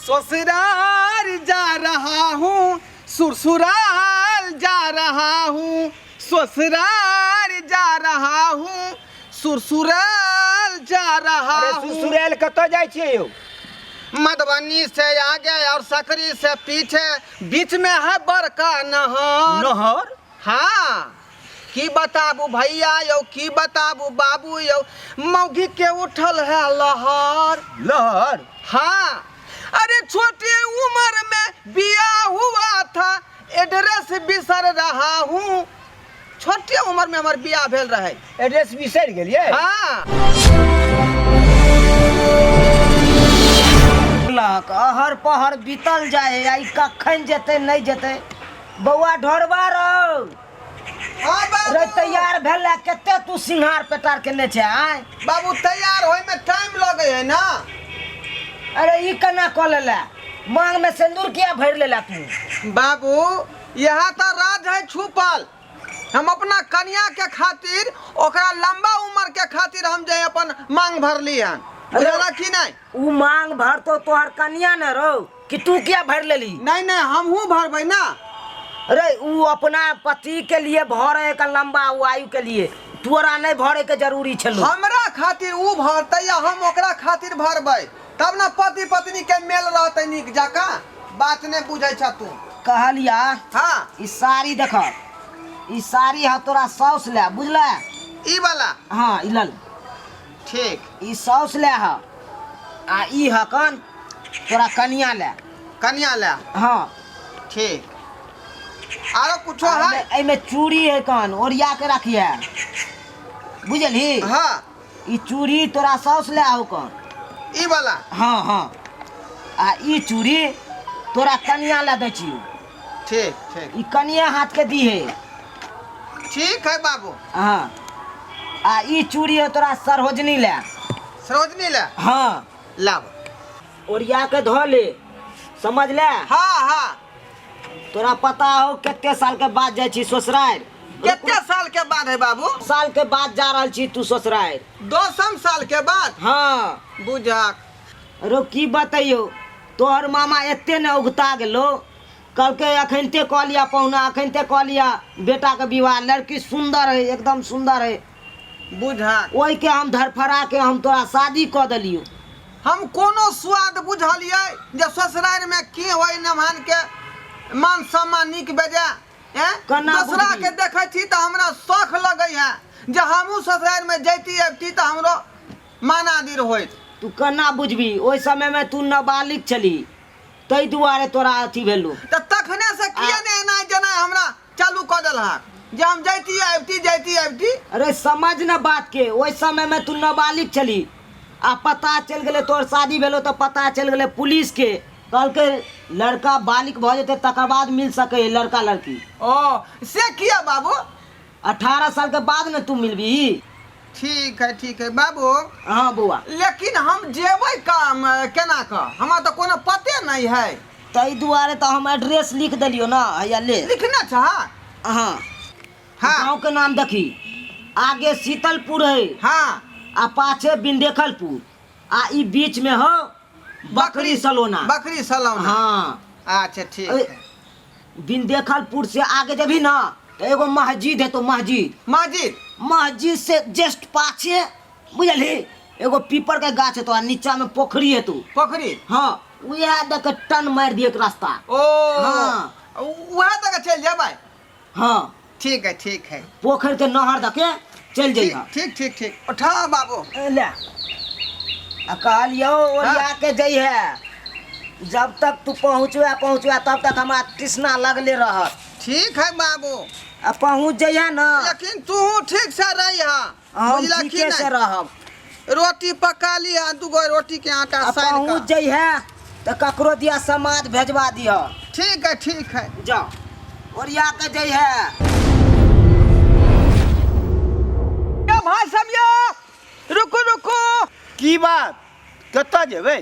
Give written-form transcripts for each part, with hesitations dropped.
ससुराल जा रहा हूँ, ससुराल जा रहा हूँ, ससुराल जा रहा हूँ, ससुराल जा रहा हूँ। ससुराल कत जाय छियै यौ? मधुबनी से आगे और सकरी से पीछे, बीच में है बड़का नहर। नहर? हाँ, की बताबू भैया यौ, की बताबू बाबू यौ, मौगी के उठल है लहर। लहर? हाँ, अरे छोटी उम्र में बियाह हुआ था, एड्रेस बिसर रहा हूँ। छोटी उम्र में हमार बियाह भेल रहे। एड्रेस बिसर गेलियै? हाँ। अहर पहर बीतल जाए, आई कखन जेते नहीं जेते। बउआ ढोरबा रहो। हाँ बाबू। रे तैयार भेल केते तू सिंहार पेटार केने छे आय? बाबू तैयार होय में टाइम लगे है ना। अरे ई कना क लेला? मांग में सिंदूर किया भर लेला तू? बाबू यहाँ तो राज है छुपल। हम अपना कन्या के खातिर, ओकरा लंबा उम्र के खातिर हम जे अपन मांग भरली हन। बुझला कि नहीं? ऊ मांग भर तो तोहर कन्या न रहो कि तू क्या भर लेली? नहीं नहीं, हमहू भरबै ना। अरे ऊ अपना पति के लिए भरे का लंबा आयु के लिए, तोरा नहीं भरे के जरूरी छलो। हमरा खातिर ऊ भरतै या हम ओकरा खातिर भरबै, तब ना पति पत्नी के मेल रहतै नीक जका। बात नहीं बुझै छ तू। कहलिया हाँ, ई साड़ी देख, ई साड़ी है तोरा सौस ले, बुझला? ई वाला? हाँ ई लल। ठीक। ई सौस ले है आ ई है कन तोरा कन्या ले। कन्या ले? हाँ ठीक। आरो कुछो है? एमे चूड़ी है कन, ओरिया के रखिए, बुझली? हाँ। ई चूड़ी तोरा सौस ले हो कन। ई वाला? हाँ हाँ। आ ई चूड़ी तोरा कन्या ले दे छियो। ठीक ठीक। ई कन्या हाथ के दी है। ठीक है बाबू। हाँ। आ ई चूड़ी है तोरा सरोजनी ले। सरोजनी ले? हाँ। लाभ। ओरिया के धो ले, समझ ले? हाँ हाँ। तोरा पता हो कितने साल के बाद जाय छी ससुराल? कितने साल के बाद है बाबू? साल के बाद जा रहल छी तू ससुराल। 2 साल के बाद? हाँ। बुझक। रो की बताइयो, तोहर मामा एते ने उगता गेलो, कल के अखनते कह लिया पहुना, अखनते कह लिया बेटा के विवाह, लड़की सुंदर है, एकदम सुंदर है। बुझक। वही के हम धरफरा के हम तोरा शादी क दिलियो। हम कोनो स्वाद बुझलियै जे ससुराल में की होय नमान के मान सम्मान नीक बेजा कना दूसरा बुझली? के देखै छी त हमरा शौक लगै है जे हमहू ससुराल में जैती अबती त हमरो मानादिर होइत। तू कना बुझबी, ओइ समय में तू नाबालिग छली, तै दुआरे तोरा अथी भेलू। त तखने से किया ने एना जना हमरा चालू क देलहक जे हम जैती अबती। अरे समझ न बात के, ओइ समय में तू नाबालिग छली आ पता चल गेले तोर शादी भेलो तो पता चल गेले पुलिस के, कल के लड़का बालिक भ जेते तकर बाद मिल सके लड़का लड़की। ओ से किया बाबू? 18 साल के बाद न तू मिलबी। ठीक है बाबू। हाँ बुआ। लेकिन हम जेबै काम केना क? हमरा तो कोनो पते नहीं है। तै दुआरे तो हम एड्रेस लिख देलियो ना, हैया ले। लिखना चाह? हाँ। हाँ। गाँव के नाम देखी, आगे शीतलपुर है हाँ। आ पाछे बिंदेखलपुर, आ ई बीच में हो बकरी सलोना। बकरी सलोना। हाँ। अच्छा ठीक है। बिंदेखलपुर से आगे जभी ना तो एगो मस्जिद है, तो मस्जिद से जस्ट पाछे बुझली एगो पीपर के गाछ है, तो नीचा में पोखरी है। तू पोखरी? हाँ, वह देख टन मार दिए रास्ता। ओ हाँ। वहाँ तक चल जाबै? हाँ ठीक है। पोखर के नहर देखे चल जाइए। ठीक। उठा बाबू। ले आ कहलियो ओरिया के जइहे, जब तक तू पहुँचवा तब तक हमारा तृष्णा लगले रहत। ठीक है बाबू। आ पहुँच जइहे ना। लेकिन तू ठीक से रहिहा, बुझला कि ठीके से नहीं? रहब। रोटी पका लिहा, 2 रोटी के आटा आ सानि पहुँच के। जइहे तो ककरो दिया समाज भेजवा दिह। ठीक है। जाओ ओरिया के जइहे। भाई समझो, रुको। की बात? कत जेबै?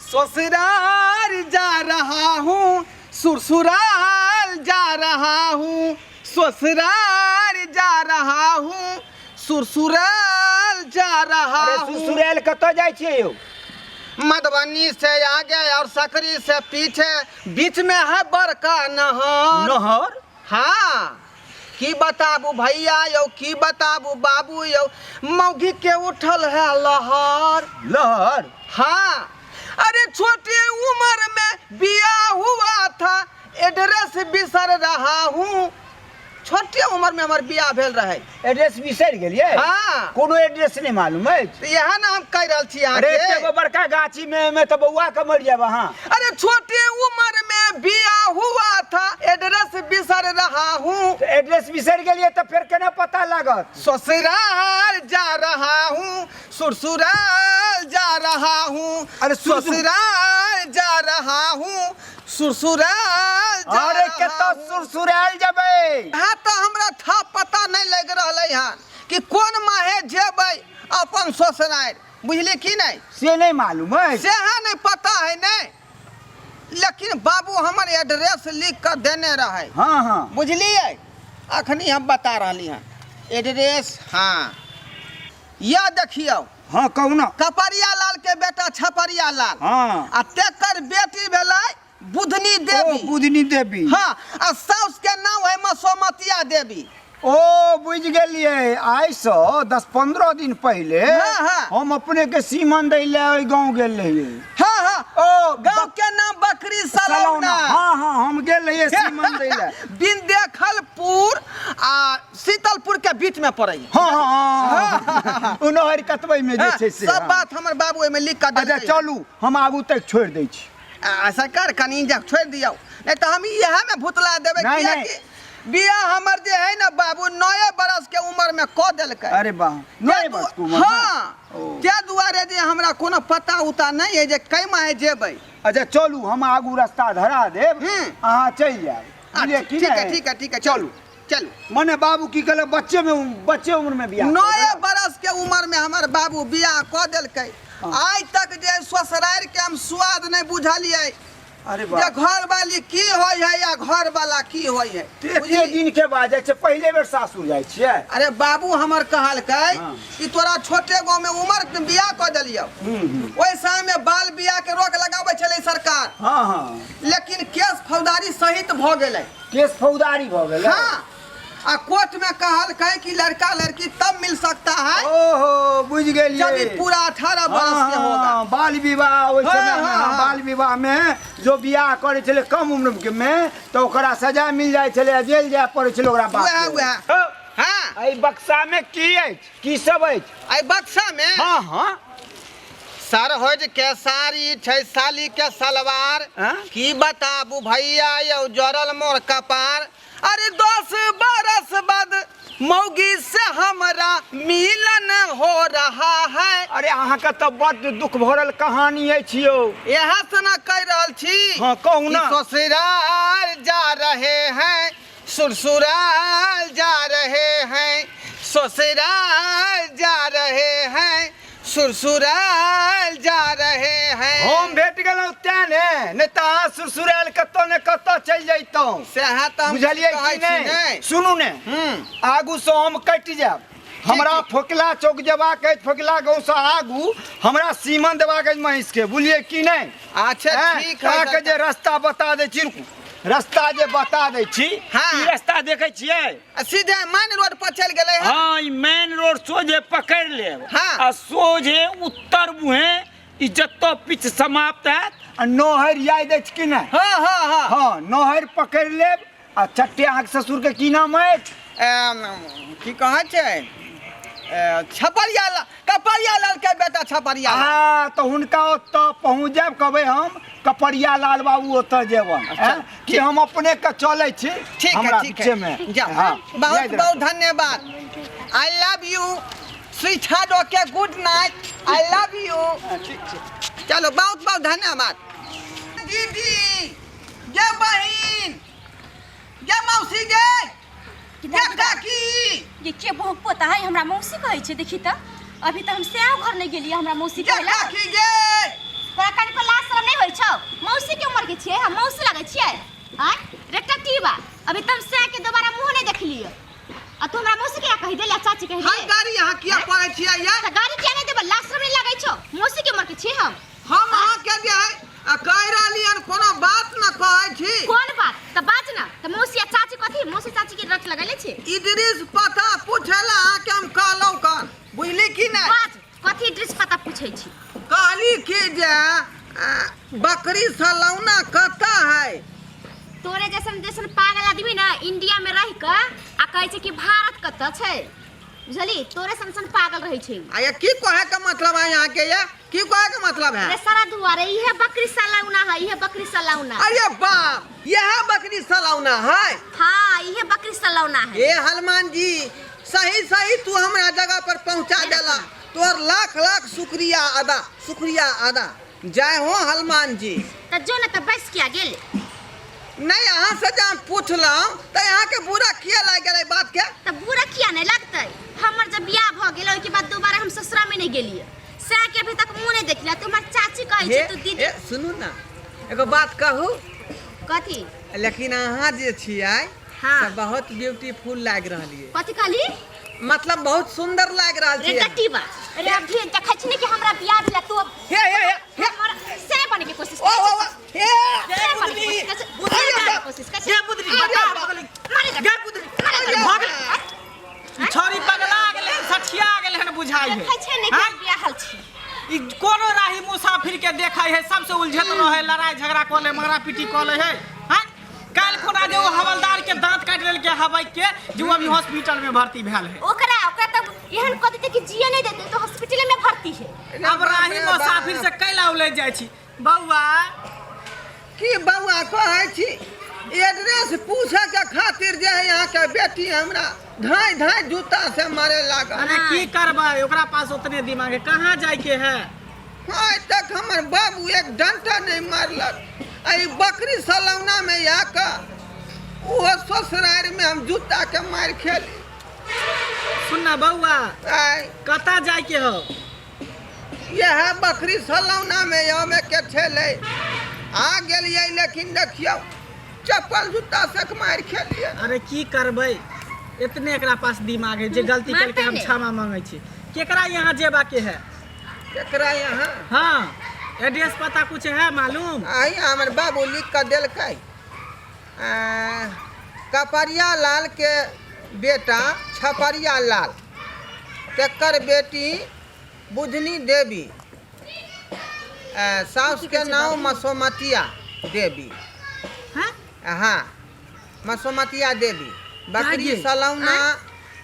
ससुराल जा रहा हूँ, ससुराल जा रहा हूँ, ससुराल जा रहा हूँ, ससुराल जा रहा हूँ। ससुराल कत जाय छियै यौ? मधुबनी से आगे और सकरी से पीछे बीच में है बड़का नहर। नहर? हाँ, की बताबू भैया यौ, की बताबू बाबू यौ, मौगी के उठल है लहर। लहर? हाँ, अरे छोटी उम्र में बियाह हुआ था, एड्रेस बिसर रहा हूँ। छोटी उम्र में हमार बियाह भेल रहे। एड्रेस बिसर गेलिए? हाँ, कोनो एड्रेस नहीं मालूम है? तो यहाँ ना हम कह रहे छी अरे एगो बड़का गाछी में तो बउआ के मर जाब वहाँ। अरे छोटी उम्र में बियाह हुआ था, एड्रेस बिसर रहा हूँ। तो एड्रेस बिसर गेलिए तो फिर केना पता लागत? ससुराल जा रहा हूँ, ससुराल जा रहा हूँ, अरे ससुराल जा रहा हूँ, ससुराल जा अरे रहा केतो हूँ। सुरसुराल जबे? हाँ, तो हमरा था पता नहीं लग रहा है कि कौन माहे जेबै अपन ससुराल, बुझली की नहीं? से नहीं मालूम है? से हाँ नहीं पता है नहीं, लेकिन बाबू हमारे एड्रेस लिख कर देने रहे। हाँ हाँ बुझलिए, अखनी हम बता रही हैं एड्रेस। हाँ, यह देखियो, हाँ कहू ना। कपरिया लाल के बेटा छपरिया लाल, हाँ, आ तेकर बेटी भेलै बुधनी ओ देवी। बुधनी देवी। हाँ, आ साउस के नाम है मसोमतिया देवी। ओ बुझ गेलिए, आई सो 10-15 दिन पहले हाँ, हाँ। हम अपने के सीमन दै ले गाँव गेल रहिए। हाँ हाँ, ओ गांव के नाम बकरी सलौना। हाँ हाँ हम गेल रहिए सीमन दै ले। बिंदेखलपुर आ शीतलपुर के बीच में पड़ै। हाँ हाँ उनहर कतबै में जे छै से। सब हाँ। बात हमर बाबू एमे लिख कर अच्छा दे। चलू हम आगू तक छोड़ दै छी। ऐसा कर कनी जा छोड़ दियो, नहीं तो हम यह में भुतला देबे। नहीं, किया नहीं। कि बियाह हमर जे है ना बाबू 9 बरस के उम्र में क देलकै। अरे वाह, नहीं बस तू। हाँ, ओ। ते दुआरे जे हमरा कोनो पता उता नहीं है जे कै माहे जेबै। अच्छा चलू हम आगू रास्ता धरा देब, अहाँ चल जाए। ठीक है ठीक है ठीक है, चलू चलू। मने बाबू की कहले बच्चे उम्र में बियाह? 9 बरस के उम्र में हमर बाबू बियाह क देलकै। आज तक जे ससुराल के हम स्वाद नहीं बुझलिए। अरे जे वाह, घर वाली की होय है या घर वाला की होय है। एते दिन के बाद जाय छै, पहले बेर सासुर जाय छियै? अरे बाबू हमर कहलकै हाँ। कि तोरा छोटे गांव में उम्र के बियाह क देलियो। ओइ समय में बाल बियाह के रोक लगाबै छलै सरकार। हाँ हाँ, लेकिन केस फौजदारी सहित भ गेलै। केस फौजदारी भ गेलै? हाँ, आ कोर्ट में कहलकै कि लड़का लड़की तब मिल सकता है ओहो बुझ गेलिए। जब ये पूरा 18 बरस के होगा। बाल विवाह ओइ हाँ, समय में, हाँ, हाँ। बाल विवाह में जो बियाह करे छले कम उम्र में तो ओकरा सजा मिल जाय छले, जेल जाय पड़े छले ओकरा बाप के। वह हाँ, एहि बक्सा में की अछि, की सब अछि? आई बक्सा में हाँ हाँ, सरहोज के साड़ी छै, साली के सलवार। हाँ? की बताबू भैया यौ, जरल मोर कपार। अरे 10 बरस बाद मौगी से हमरा मिलन हो रहा है। अरे अहाँ के तो बड़ दुख भरल कहानी अछि यौ। यहाँ से ना कह रहल छी। हाँ कहू ना। कि ससुराल जा रहे हैं, ससुराल जा रहे हैं, ससुराल जा रहे हैं, ससुराल जा रहे हैं। हम भेट गेलहुँ तेँ ने, नहीं तो अहाँ ससुराल कतौ ने कतौ चलि जैतहुँ। सेहा तो हम बुझलिए कहै कि छी नहीं? सुनू ने, आगू से हम कटि जायब। हमरा ठीक। फोकला चौक जेबाक अछि, फोकला गाँव से आगू हमरा सीमन देबाक अछि महिष के, बुझलिए कि नहीं? अच्छा ठीक है। अहाँके जे रास्ता बता दै छी, रुकू, रास्ता जे बता दै छी, हाँ। ई रास्ता देखै छियै? सीधे मेन रोड पर चल गेले है। हाँ, ई मेन रोड सोझे पकड़ लेब। हाँ। आ सोझे उत्तर मुहे ई जत्तो पिच समाप्त हैत। आ नहर याद अछि कि नहीं? हाँ हाँ हाँ। हाँ, नहर पकड़ लेब। आ चट्टे अहाँके ससुर के की नाम अछि? की कहा छै, छपरिया लाल, कपरिया लाल के बेटा छपरिया लाल। हाँ, तो हुनका ओतऽ पहुँच जायब, कहबै हम कपड़िया लाल बाबू ओतऽ जेबन। अच्छा, कि हम अपने के चलै छी ठीक हमरा है ठीक पीछे है में। जाओ। हाँ, बहुत याद बहुत धन्यवाद। I love you sweet okay, good night, I love you. चलो बहुत बहुत धन्यवाद। दीदी, ये बहन, ये मौसी, ये काकी, ये के बहु पता है हमरा मौसी कहै छै। देखी त अभी त हम सेव घर नहीं गेलिए, हमरा मौसी ये कहला काकी ये। तोरा कनि को लाज शरम नहीं होय छौ? मौसी के उम्र के छियै, हम मौसी लागै छियै? हां रेक्टिव बा, अभी तुम से के दोबारा मुंह नहीं देखलिए। आ तू हमरा मौसी के कहि देला, चाची कहि हाय दे। गाड़ी यहाँ किया पड़े छिया ये? त गाड़ी किया नहीं देबा? लाज शरम नहीं लागै छौ? मौसी के उम्र के छियै हम। हम बकरी सलौना कहता है। तोरे जैसन जैसन पागल आदमी ना इंडिया में रह के आ कहै छै कि भारत कतऽ छै, बुझली? तोरे सन पागल रहै छै। आ ये की कहे का मतलब है यहाँ के? ये की कहे का मतलब है? अरे सारा दुआरे इहे बकरी सलौना है, इहे बकरी सलौना। अरे बाप, यह बकरी सलौना है? हाँ, इहे बकरी सलौना है। ए हनुमान जी, सही सही तू हमरा जगह पर पहुंचा देला, तोर लाख लाख शुक्रिया अदा, शुक्रिया अदा। जय हो हनुमान जी। त जो न त बस किया गेल। नहीं यहाँ से जब पूछलौं तो यहाँ के बुरा किया लग गए बात के? त बुरा किया नहीं लगतै? हमर जब बियाह भ गेल ओइ के बाद दोबारा हम ससुरा में नहीं गेलिए। से के अभी तक मुंह नहीं देखलिया। तुम्हार चाची कहै छै तू दीदी। सुनू ना, एगो बात कहू। कथी? लेकिन अहाँ जे छियै हाँ। से बहुत ब्यूटीफुल लाग रहलिए। कथी कहली? मतलब बहुत सुंदर लाग रहल रे छियै। टट्टी बा। अरे अभी देखै छी कि हमरा बियाह भेला तू अब हे हे हे हमर से बने के कोशिश ओ कर। ओ हे से बने के कोशिश कर। ये बुदरी बता बगली गे बुदरी भागल छोरी पगला गेले, सठिया गेले हन बुझाई है। देखै छै ने कि बियाह हल छी। ई कोनो राही मुसाफिर के देखै है, सबसे उलझत रहे, लड़ाई झगड़ा कोले, मारा पीटी कोले है। हां काल खुना जे वो हवलदार के दांत काट लेल के हवाई के जो अभी हॉस्पिटल में भर्ती भेल है। ओकरा तब एहन कह देते कि जिए नहीं देते तो हॉस्पिटल में भर्ती है। अब राही मुसाफिर से कैला उले जाय छी। बौआ की बउआ कहै छी? एड्रेस पूछे के खातिर जे है यहाँ के बेटी हमरा धाय धाय जूता से मारे लागल। अरे की करबै, ओकरा पास उतने दिमाग है, कहाँ जाय के है? आज तक हमर बाबू एक डंटा नहीं मारलक। आई बकरी सलौना में आके वो ससुराल में हम जूता के मार खेली। सुनना बौआ, आई कता जाय के हो? यह बकरी सलौना में यमे के छेले आ गेलिए, लेकिन देखियो चप्पल जूता से मार खेलिए। अरे की करबै, इतने एकरा पास दिमाग है जे गलती मारते करके हम ने। क्षमा मांगे छी। केकरा यहाँ जेबा के है? केकरा यहाँ? हाँ, एड्रेस पता कुछ है मालूम? आई हमर बाबू लिख कर देलकै। कपरिया लाल के बेटा छपरिया लाल, तेकर बेटी बुधनी देवी, सास के नाम मसोमतिया देवी। हाँ? हाँ, मसोमतिया देवी। बकरी काहे? सलौना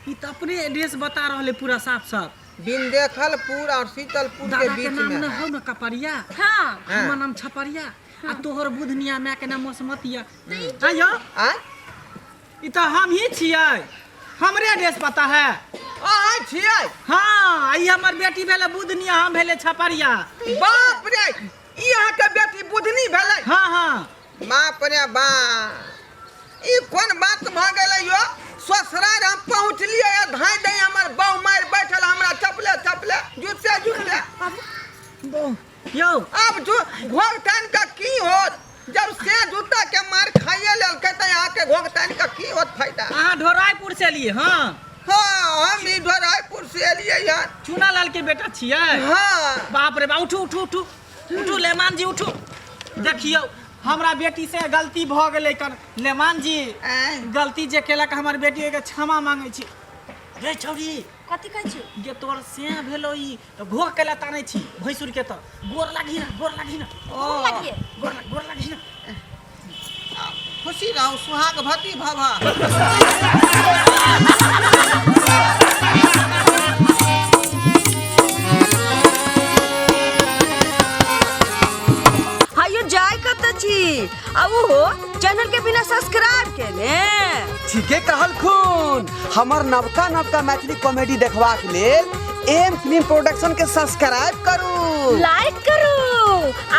ई तो अपने एड्रेस बता रहले पूरा साफ साफ। बिंदेखलपुर और शीतलपुर के दादा के बीच नाम में न है। हो न कपरिया, हाँ। हमर नाम छपरिया, आ तोहर बुधनिया माय के नाम मसमतिया। आयो, आय ई तो हम ही छियै, हमरे एड्रेस पता है। आय छियै। हाँ, ई हमर बेटी भेले बुधनिया, हम भेले छपरिया। बाप रे, ई यहाँ के बेटी बुधनी भेलै। हाँ हाँ, बाप रे बाप, ई कोन बात भ गेलै यो? ससुराल हम पहुँचलिए, धाय दे हमर बहु मार बैठल हमरा चपले चपले जूते जूते। यो अब जो घोघतान का की होत? जब से जूता के मार खाइए लेल कहते यहाँ के घोघतान का की होत फायदा? अहाँ ढोराईपुर से एलिए? हाँ हाँ, हम ई ढोराईपुर से एलिए यार। चूना लाल के बेटा छियै? हाँ, बाप रे बाप, उठू उठू उठू उठू लेमान जी उठू। देखियो हमरा बेटी से गलती भ गेलै कन। लेमान जी आय गलती जे केलक हमर बेटी के क्षमा मांगे छी। रे छौरी, कथी कहै छी? गे तोर से भेलो ई तो घोग केला तानै छी भैंसुर के तो गोर लागी ना, गोर लागी ना, गोर लागिए? गोर लागी ना। खुशी रहू, सुहाग भती भवा। हायो जाय कत छी? अब हो चैनल के बिना सब्सक्राइब के ने। ठीके कहल खून। हमर नवका नवका मैथिली कॉमेडी देखबाक लेल एम फिल्म प्रोडक्शन के सब्सक्राइब करू, लाइक करू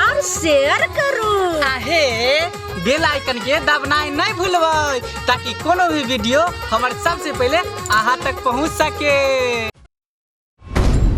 और शेयर करू। आहे बेल आइकन के दबनाइ नहीं भूलबै ताकि कोनो भी वीडियो हमर सबसे पहले अहाँ तक पहुंच सके।